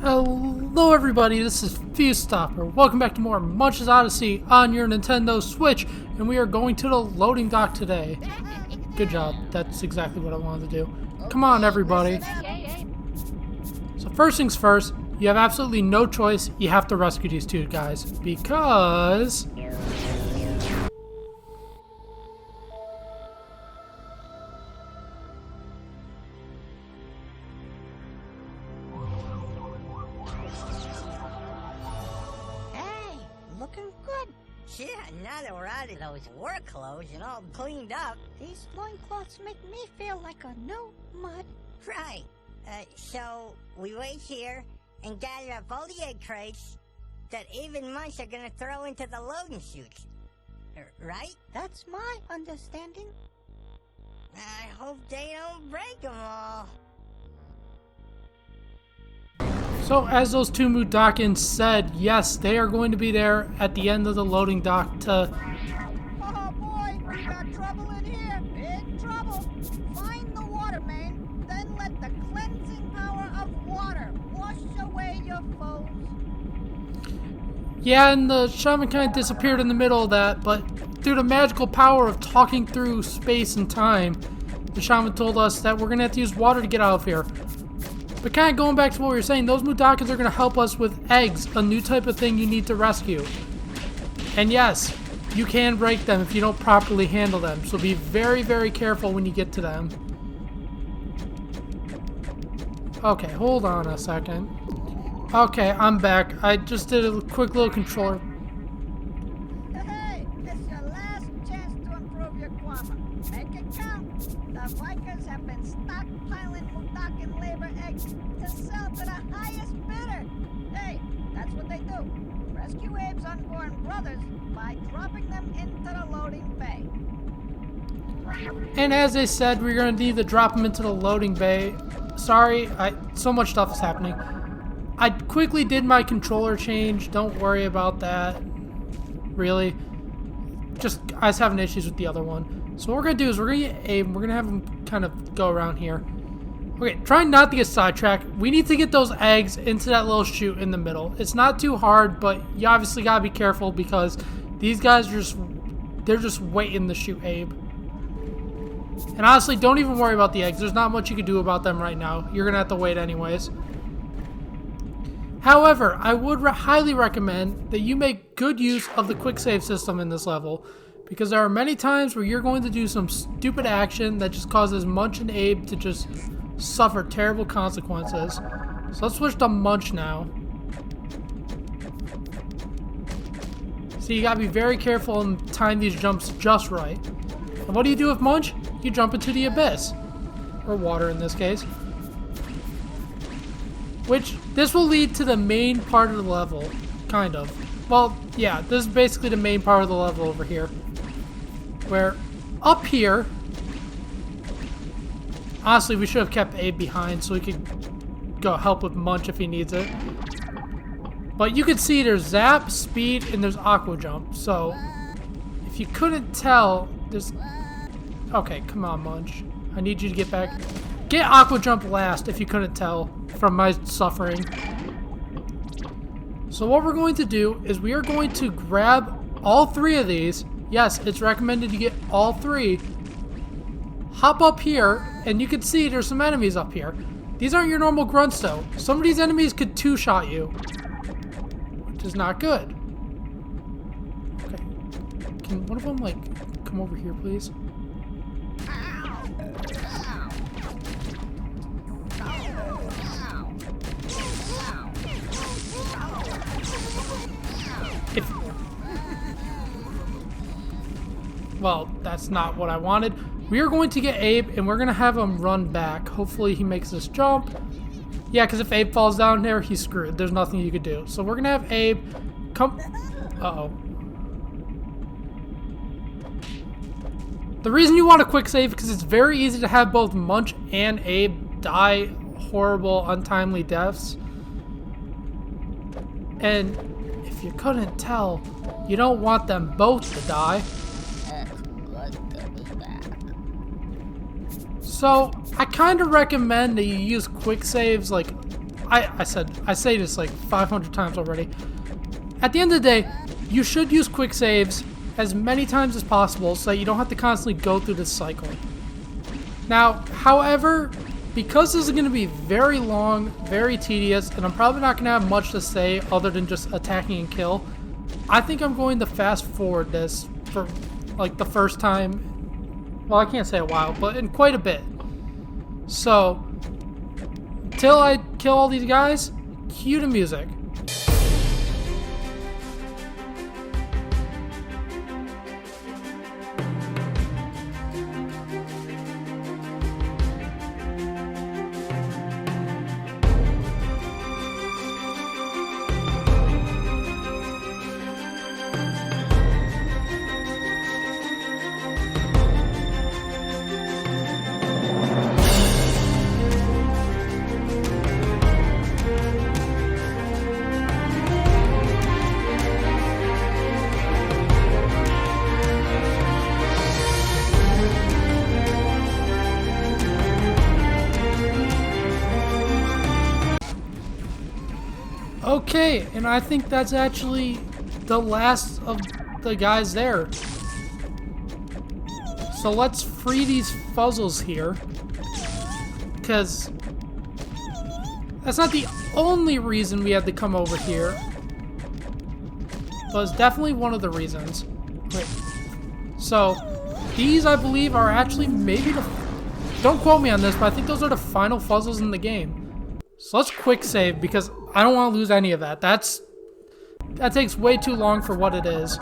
Hello everybody, this is Stopper. Welcome back to more Munch's Oddysee on your Nintendo Switch, and we are going to the loading dock today. Good job, that's exactly what I wanted to do. Come on everybody. So first things first, you have absolutely no choice, you have to rescue these two guys, because... Looking good. Yeah, now that we're out of those work clothes and all cleaned up. These loincloths make me feel like a new mud. Right. So we wait here and gather up all the egg crates that Eve and Munch are gonna throw into the loading chutes. Right? That's my understanding. I hope they don't break them all. So as those two Mudokons said, yes, they are going to be there at the end of the loading dock to... Oh boy, we got trouble in here. Big trouble. Find the water main, then let the cleansing power of water wash away your foes. Yeah, and the shaman kind of disappeared in the middle of that, but through the magical power of talking through space and time, the shaman told us that we're going to have to use water to get out of here. But kind of going back to what we were saying, those Mudokons are going to help us with eggs, a new type of thing you need to rescue. And yes, you can break them if you don't properly handle them, so be very, very careful when you get to them. Okay, hold on a second. Okay, I'm back. I just did a quick little controller. Hey, it's your last chance to improve your quama. Make it count. The Vikings have been stockpiling Mudokon labor eggs to sell to the highest bidder. Hey, that's what they do. Rescue Abe's unborn brothers by dropping them into the loading bay. And as they said, we're going to need to drop them into the loading bay. Sorry, so much stuff is happening. I quickly did my controller change. Don't worry about that. Really. Just, I was having issues with the other one. So what we're going to do is we're going to get Abe, and we're going to have him kind of go around here. Okay, try not to get sidetracked. We need to get those eggs into that little chute in the middle. It's not too hard, but you obviously got to be careful because these guys are they're just waiting to shoot Abe. And honestly, don't even worry about the eggs. There's not much you can do about them right now. You're going to have to wait anyways. However, I would highly recommend that you make good use of the quick save system in this level, because there are many times where you're going to do some stupid action that just causes Munch and Abe to just suffer terrible consequences. So let's switch to Munch now. So you gotta be very careful and time these jumps just right. And what do you do with Munch? You jump into the abyss. Or water in this case. Which, this will lead to the main part of the level. Kind of. Well, yeah, this is basically the main part of the level over here. Where, up here... Honestly, we should have kept Abe behind so we could go help with Munch if he needs it. But you can see there's Zap, Speed, and there's Aqua Jump. So, if you couldn't tell, there's... Okay, come on, Munch. I need you to get back. Get Aqua Jump last if you couldn't tell from my suffering. So what we're going to do is we are going to grab all three of these. Yes, it's recommended you get all three. Hop up here, and you can see there's some enemies up here. These aren't your normal grunts though. Some of these enemies could two-shot you, which is not good. Okay, can one of them like come over here, please? Well, that's not what I wanted. We are going to get Abe, and we're going to have him run back. Hopefully he makes this jump. Yeah, because if Abe falls down there, he's screwed. There's nothing you could do. So we're going to have Abe come... Uh-oh. The reason you want a quick save is because it's very easy to have both Munch and Abe die horrible, untimely deaths. And if you couldn't tell, you don't want them both to die. So, I kind of recommend that you use quick saves like I say this like 500 times already. At the end of the day, you should use quick saves as many times as possible so that you don't have to constantly go through this cycle. Now, however, because this is going to be very long, very tedious, and I'm probably not going to have much to say other than just attacking and kill, I think I'm going to fast forward this for like the first time, well, I can't say a while, but in quite a bit. So, till I kill all these guys, cue the music. Okay, and I think that's actually the last of the guys there. So let's free these fuzzles here, because that's not the only reason we had to come over here, but it's definitely one of the reasons. Wait, so these I believe are actually maybe the, don't quote me on this, but I think those are the final fuzzles in the game. So let's quick save because I don't want to lose any of that. That takes way too long for what it is.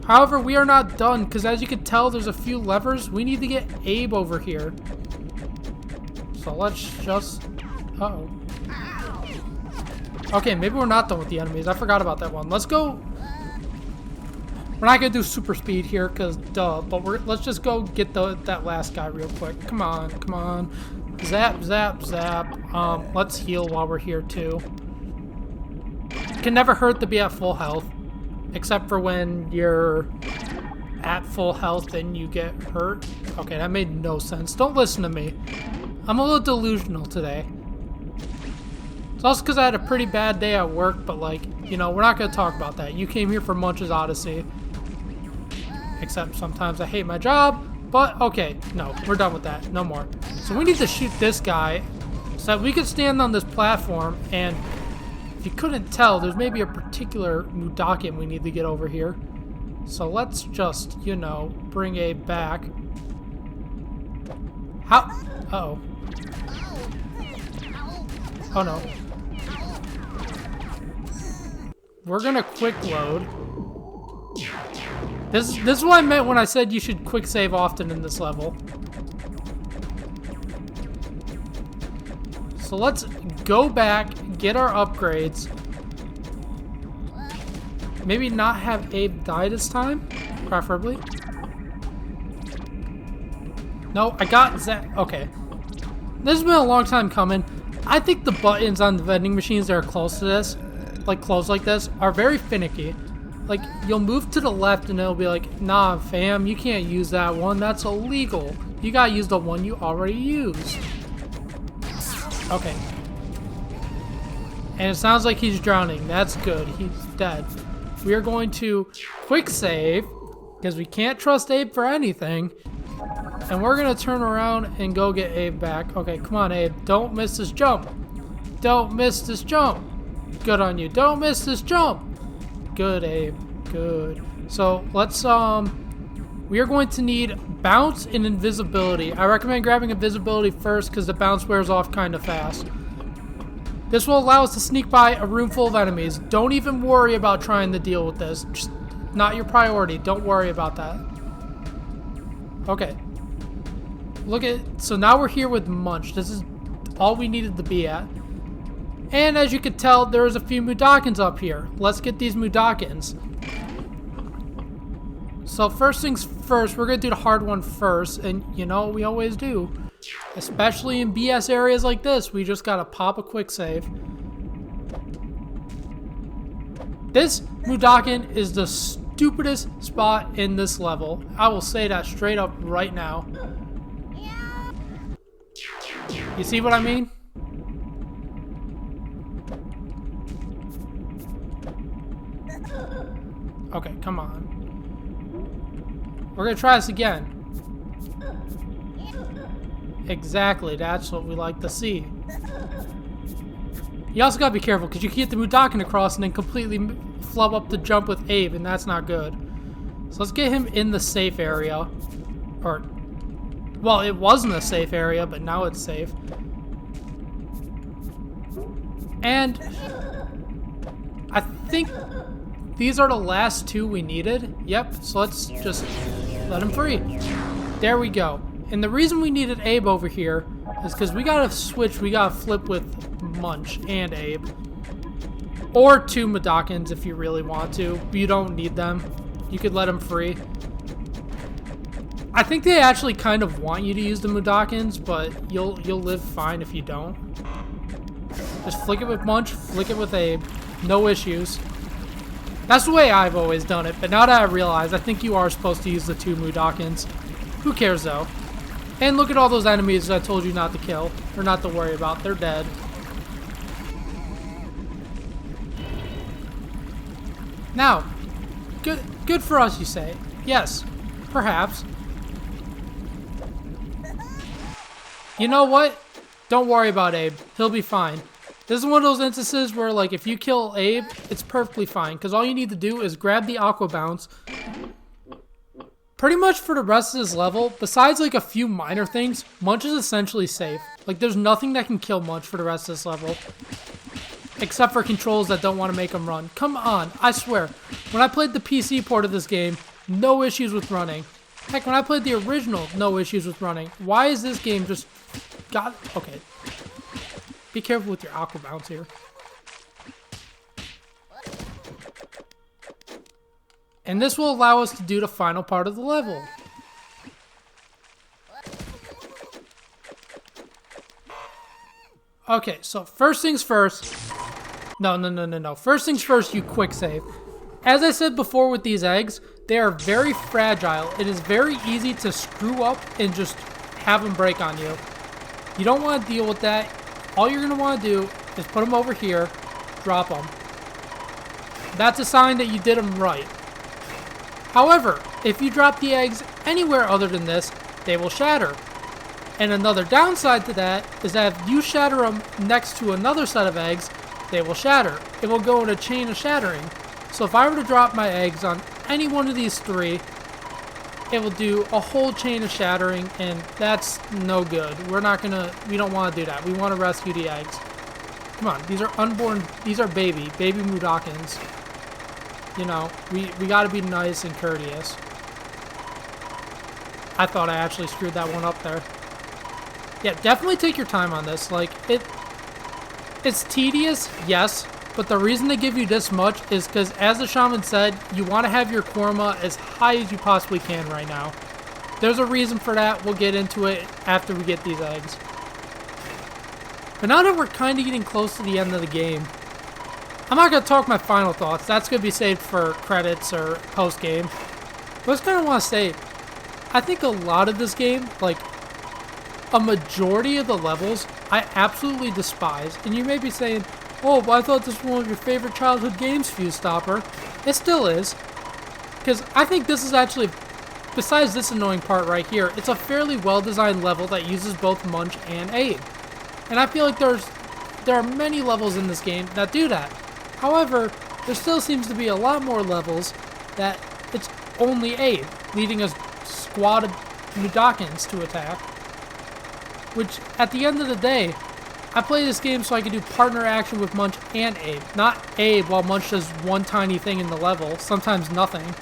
However, we are not done because as you can tell, there's a few levers. We need to get Abe over here. So let's just... Uh-oh. Okay, maybe we're not done with the enemies. I forgot about that one. Let's go... We're not going to do super speed here because duh, but let's just go get that last guy real quick. Come on, come on. Zap, zap, zap. Let's heal while we're here too. It can never hurt to be at full health. Except for when you're at full health and you get hurt. Okay, that made no sense. Don't listen to me. I'm a little delusional today. It's also because I had a pretty bad day at work, but like, you know, we're not going to talk about that. You came here for Munch's Oddysee. Except sometimes I hate my job. But, okay, no, we're done with that. No more. So we need to shoot this guy so that we can stand on this platform. And if you couldn't tell, there's maybe a particular Mudakin we need to get over here. So let's just, you know, bring a back. How? Uh-oh. Oh, no. We're gonna quick load. This is what I meant when I said you should quick save often in this level. So let's go back, get our upgrades. Maybe not have Abe die this time, preferably. No, I got Zach. Okay. This has been a long time coming. I think the buttons on the vending machines that are close to this, like close like this, are very finicky. Like, you'll move to the left and it'll be like, nah, fam, you can't use that one. That's illegal. You gotta use the one you already used. Okay. And it sounds like he's drowning. That's good. He's dead. We are going to quick save, because we can't trust Abe for anything. And we're going to turn around and go get Abe back. Okay, come on, Abe. Don't miss this jump. Don't miss this jump. Good on you. Don't miss this jump. Good, Abe. Good. So, let's, we are going to need bounce and invisibility. I recommend grabbing invisibility first because the bounce wears off kind of fast. This will allow us to sneak by a room full of enemies. Don't even worry about trying to deal with this. Just not your priority. Don't worry about that. Okay. Look at, so now we're here with Munch. This is all we needed to be at. And as you can tell, there's a few Mudakins up here. Let's get these Mudakins. So first things first, we're going to do the hard one first. And you know, we always do. Especially in BS areas like this, we just got to pop a quick save. This Mudakin is the stupidest spot in this level. I will say that straight up right now. You see what I mean? Okay, come on. We're gonna try this again. Exactly, that's what we like to see. You also gotta be careful, because you can get the Mudakin across and then completely flub up the jump with Abe, and that's not good. So let's get him in the safe area. Or, well, it wasn't a safe area, but now it's safe. And I think these are the last two we needed. Yep, so let's just let him free. There we go. And the reason we needed Abe over here is because we gotta switch, we gotta flip with Munch and Abe. Or two Mudokons if you really want to. You don't need them. You could let them free. I think they actually kind of want you to use the Mudokons, but you'll live fine if you don't. Just flick it with Munch, flick it with Abe. No issues. That's the way I've always done it, but now that I realize, I think you are supposed to use the two Mudokons. Who cares though? And look at all those enemies I told you not to kill, or not to worry about. They're dead. Now, good for us, you say. Yes, perhaps. You know what? Don't worry about Abe. He'll be fine. This is one of those instances where, like, if you kill Abe, it's perfectly fine. Because all you need to do is grab the Aqua Bounce. Pretty much for the rest of this level, besides, like, a few minor things, Munch is essentially safe. Like, there's nothing that can kill Munch for the rest of this level. Except for controls that don't want to make him run. Come on, I swear. When I played the PC port of this game, no issues with running. Heck, when I played the original, no issues with running. Why is this game just... Okay. Be careful with your Aqua Bounce here. And this will allow us to do the final part of the level. Okay, so first things first. No. First things first, you quick save. As I said before with these eggs, they are very fragile. It is very easy to screw up and just have them break on you. You don't want to deal with that. All you're going to want to do is put them over here, drop them. That's a sign that you did them right. However, if you drop the eggs anywhere other than this, they will shatter. And another downside to that is that if you shatter them next to another set of eggs, they will shatter. It will go in a chain of shattering. So if I were to drop my eggs on any one of these three, it will do a whole chain of shattering, and that's no good. We don't want to do that. We want to rescue the eggs. Come on, these are unborn, these are baby Mudokons. You know, we gotta be nice and courteous. I thought I actually screwed that one up there. Yeah, definitely take your time on this. Like, it's tedious, yes, but the reason they give you this much is because, as the shaman said, you want to have your Korma as high as you possibly can right now. There's a reason for that. We'll get into it after we get these eggs. But now that we're kind of getting close to the end of the game, I'm not going to talk my final thoughts. That's going to be saved for credits or post-game. But I just kind of want to say, I think a lot of this game, like, a majority of the levels, I absolutely despise. And you may be saying, oh, but I thought this was one of your favorite childhood games, Fuse Stopper. It still is. Because I think this is actually, besides this annoying part right here, it's a fairly well-designed level that uses both Munch and Abe. And I feel like there are many levels in this game that do that. However, there still seems to be a lot more levels that it's only Abe, leading a squad of Mudokons to attack. Which, at the end of the day, I play this game so I can do partner action with Munch and Abe. Not Abe while Munch does one tiny thing in the level, sometimes nothing.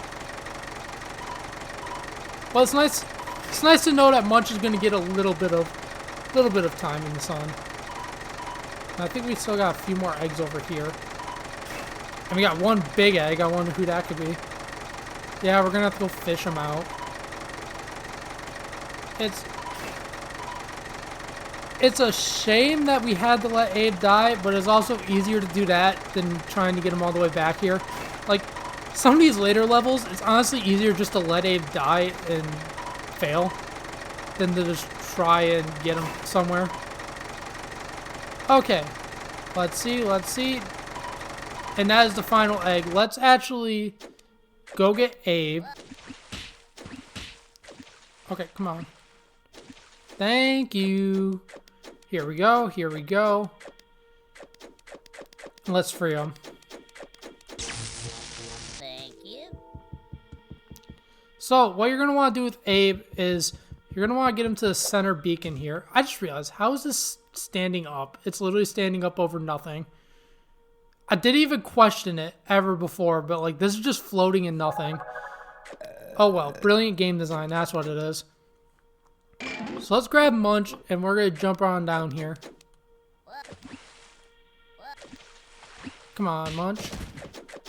Well, it's nice to know that Munch is going to get a little bit of time in the sun. And I think we still got a few more eggs over here. And we got one big egg. I wonder who that could be. Yeah, we're going to have to go fish them out. It's a shame that we had to let Abe die, but it's also easier to do that than trying to get him all the way back here. Like, some of these later levels, it's honestly easier just to let Abe die and fail than to just try and get him somewhere. Okay, let's see. And that is the final egg. Let's actually go get Abe. Okay, come on. Thank you. Here we go. Here we go. Let's free him. Thank you. So, what you're going to want to do with Abe is you're going to want to get him to the center beacon here. I just realized, how is this standing up? It's literally standing up over nothing. I didn't even question it ever before, but like this is just floating in nothing. Oh well, brilliant game design, that's what it is. So let's grab Munch and we're going to jump on down here. Come on, Munch.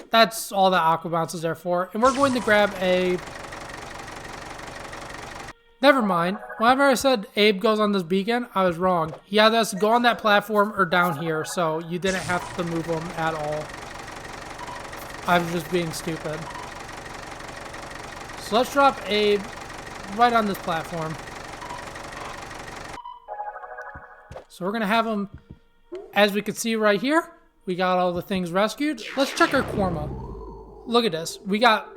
That's all that Aqua Bounce is there for. And we're going to grab a... Never mind. Whenever I said Abe goes on this beacon, I was wrong. He either has to go on that platform or down here, so you didn't have to move him at all. I was just being stupid. So let's drop Abe right on this platform. So we're going to have him, as we can see right here, we got all the things rescued. Let's check our Korma. Look at this. We got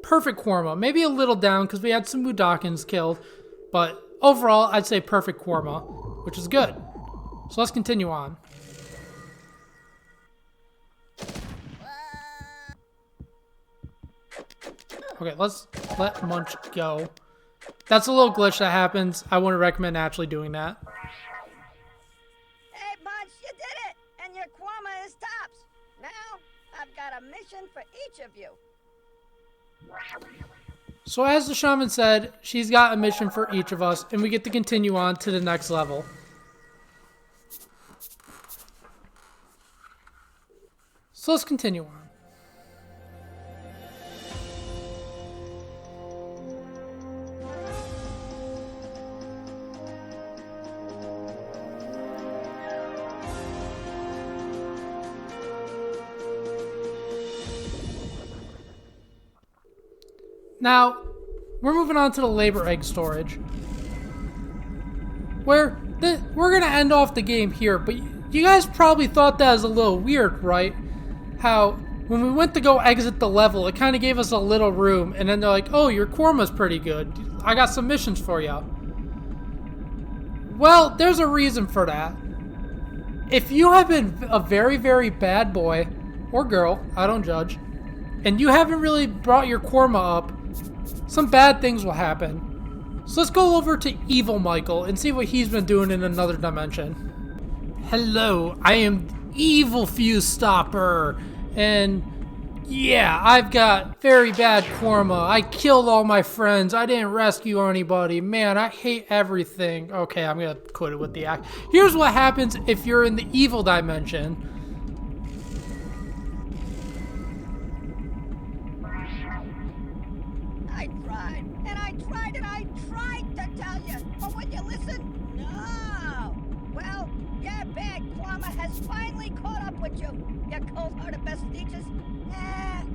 perfect Korma. Maybe a little down because we had some Mudokons killed. But overall, I'd say perfect Korma, which is good. So let's continue on. Okay, let's let Munch go. That's a little glitch that happens. I wouldn't recommend actually doing that. Hey, Munch, you did it! And your Kwama is tops. Now, I've got a mission for each of you. So as the shaman said, she's got a mission for each of us, and we get to continue on to the next level. So let's continue on. Now, we're moving on to the labor egg storage. We're going to end off the game here, but you guys probably thought that was a little weird, right? How, when we went to go exit the level, it kind of gave us a little room, and then they're like, oh, your Korma's pretty good. I got some missions for you. Well, there's a reason for that. If you have been a very, very bad boy, or girl, I don't judge, and you haven't really brought your Korma up, some bad things will happen. So let's go over to Evil Michael and see what he's been doing in another dimension. Hello, I am Evil Fuse Stopper, and yeah, I've got very bad Korma. I killed all my friends. I didn't rescue anybody. Man, I hate everything. Okay, I'm gonna quit it with the act. Here's what happens if you're in the evil dimension. I tried to tell you, but would you listen? No! Well, your bad Kwama has finally caught up with you, you cold-hearted bestiges.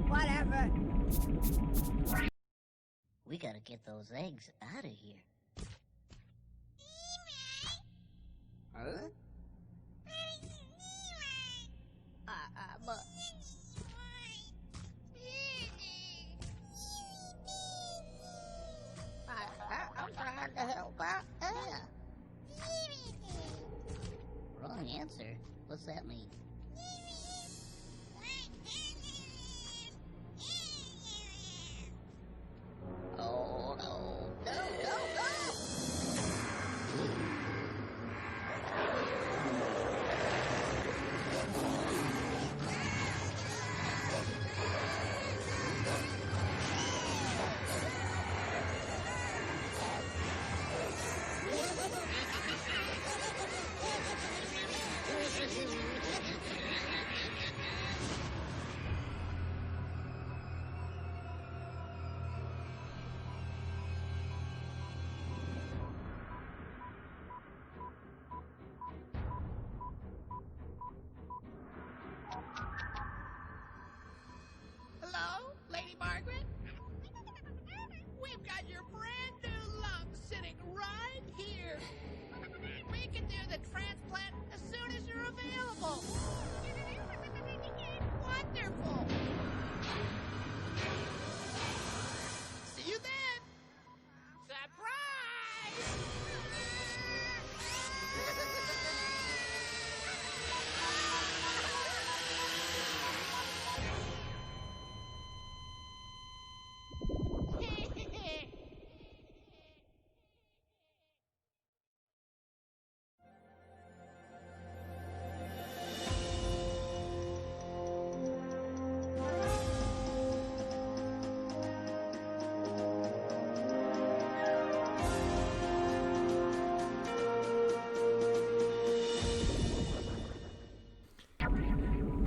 Whatever. We gotta get those eggs out of here. Huh? But... I'm trying to help out. Wrong answer. What's that mean? Oh, no. No.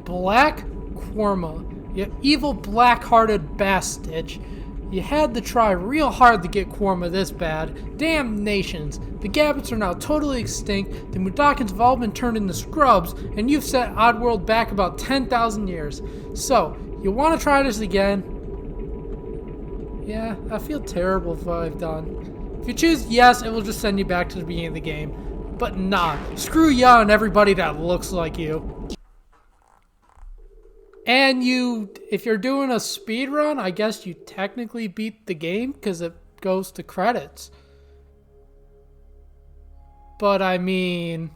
Black Korma. You evil black-hearted bastard. You had to try real hard to get Korma this bad. Damn nations. The Gabbits are now totally extinct, the Mudokons have all been turned into scrubs, and you've set Oddworld back about 10,000 years. So, you want to try this again? Yeah, I feel terrible for what I've done. If you choose yes, it will just send you back to the beginning of the game. But nah, screw ya and everybody that looks like you. And if you're doing a speed run, I guess you technically beat the game because it goes to credits. But I mean,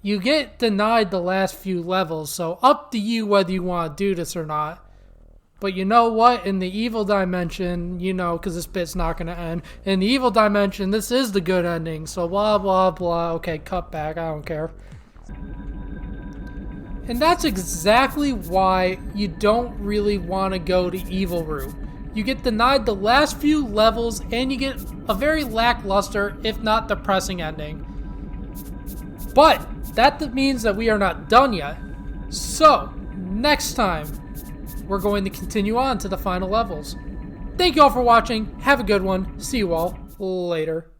you get denied the last few levels, so up to you whether you want to do this or not. But you know what? In the evil dimension, because this bit's not going to end. In the evil dimension, this is the good ending, so blah, blah, blah. Okay, cut back. I don't care. And that's exactly why you don't really want to go the evil route. You get denied the last few levels, and you get a very lackluster, if not depressing ending. But that means that we are not done yet. So, next time, we're going to continue on to the final levels. Thank you all for watching. Have a good one. See you all later.